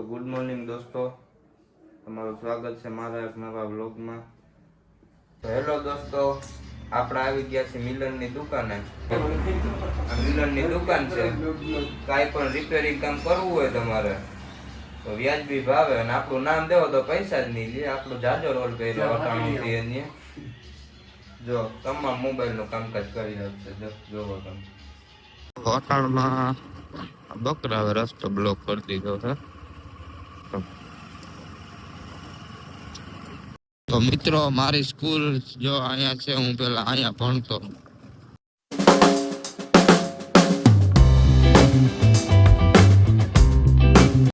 Good morning દોસ્તો, તમારું સ્વાગત છે મારા એક નવા વ્લોગમાં। તો હેલો દોસ્તો, આપણે આવી ગયા છીએ મિલનની દુકાને। મિલનની દુકાન છે, કાંઈ પણ રિપેરિંગ કામ કરવું હોય તમારે તો વ્યાજબી ભાવે, અને આપણું નામ દેવો તો પૈસા જ નહીં લે। આપણો જાજો રોલ કર્યો અટાણુંથી એની, જો તમામ મોબાઈલનું કામકાજ કરી નાખશે। જોવો તમે અટાણમાં બકરા હવે રસ્તો બ્લોક કરી દીધો છે। તો મિત્રો, મારી સ્કૂલ જો અહીંયા છે, હું પેલા અહીંયા ભણતો।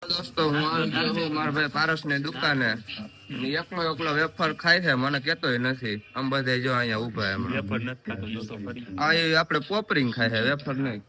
દોસ્તો, હું મારા ભાઈ પારસની દુકાને એકલો વેફર ખાય છે, મને કેતોય નથી। આમ બધા જો અહીંયા ઉભા એમ વેફર નથી ખાતો, આપણે પોપરિંગ ખાય છે, વેફર નહીં।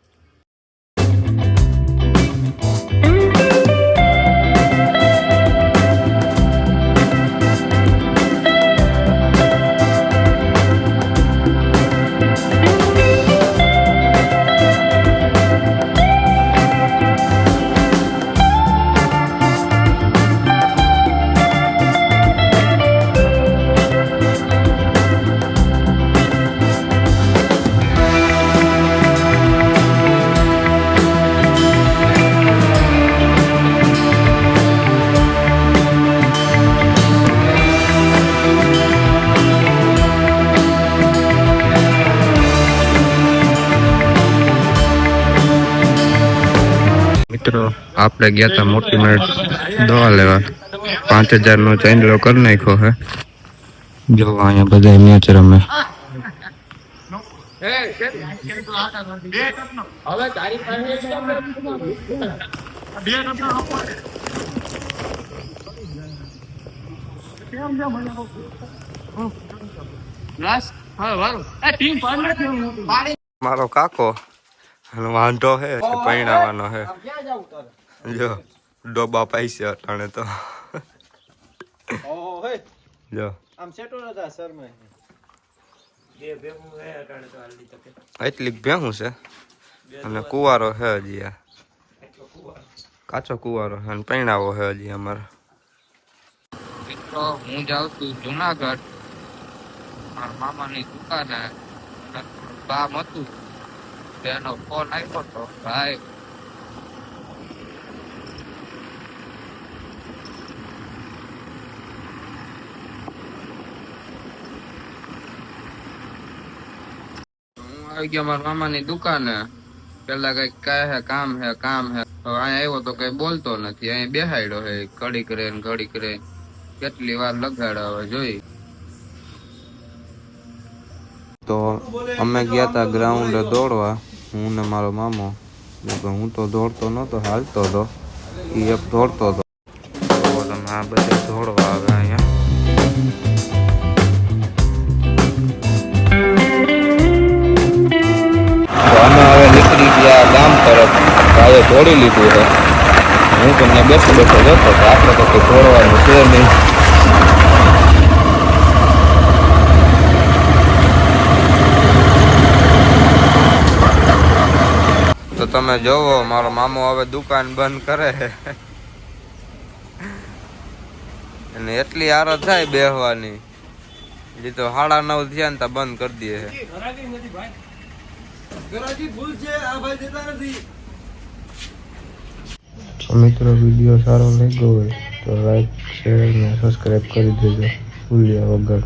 મિત્રો, આપણે ગયા હતા મોટી મેળ દવા લેવા, 5000 નો ચાંદલો કરી નાખ્યો હે। જો અહીંયા બધા મેચ રમે। મારો કાકો વાંધો હે પૈણાવાનો હે, જો ડોબા પૈસે અટાણે તો જો આમ સેટો નતા સર મે બે ભેગું હે અટાણે તો હાલી તકે એટલી ભેગું છે, અને કુવારો હે હજી, આ કાચો કુવારો અને પૈણાવો હે હજી અમારા। મિત્રો, હું જાઉં છું જુનાગઢ, મારા મામાની દુકાને કામ હતું, તેનો ફોન આવ્યો તો ભાઈ હું આવી ગયો મારા મામાની દુકાને। પેલા કઈ કહે કામ હે તો અહીંયા આવ્યો તો કઈ બોલતો નથી, અહીંયા બેહાડ્યો હે ઘડીક રે કેટલી વાર લગાડ્યો હવે જોઈ। તો અમે ગયા હતા ગ્રાઉન્ડે દોડવા, હું ને મારો મામો। હું તો દોડતો નતો, હાલતો હતો, એ એક દોડતો હતો। તમે આ બધે દોડવા આવે અહીંયા। અમે હવે નીકળી ગયા ગામ તરફ, ભાઈએ દોડી લીધું છે। હું તમને બેઠો જતો, આપણે તો કંઈ દોડવાનું છે નહીં। તો તમે જોવો, મારો મામો હવે દુકાન બંધ કરે છે, અને એટલી આદત થાય બેહવાની, જે તો 9:30 થયા ને તો બંધ કરી દે છે। મિત્રો, વિડીયો સારો લાગ્યો હોય તો લાઈક, શેર અને સબસ્ક્રાઈબ કરી દેજો ભૂલ્યા વગર।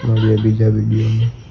મળીએ બીજા વિડીયોમાં।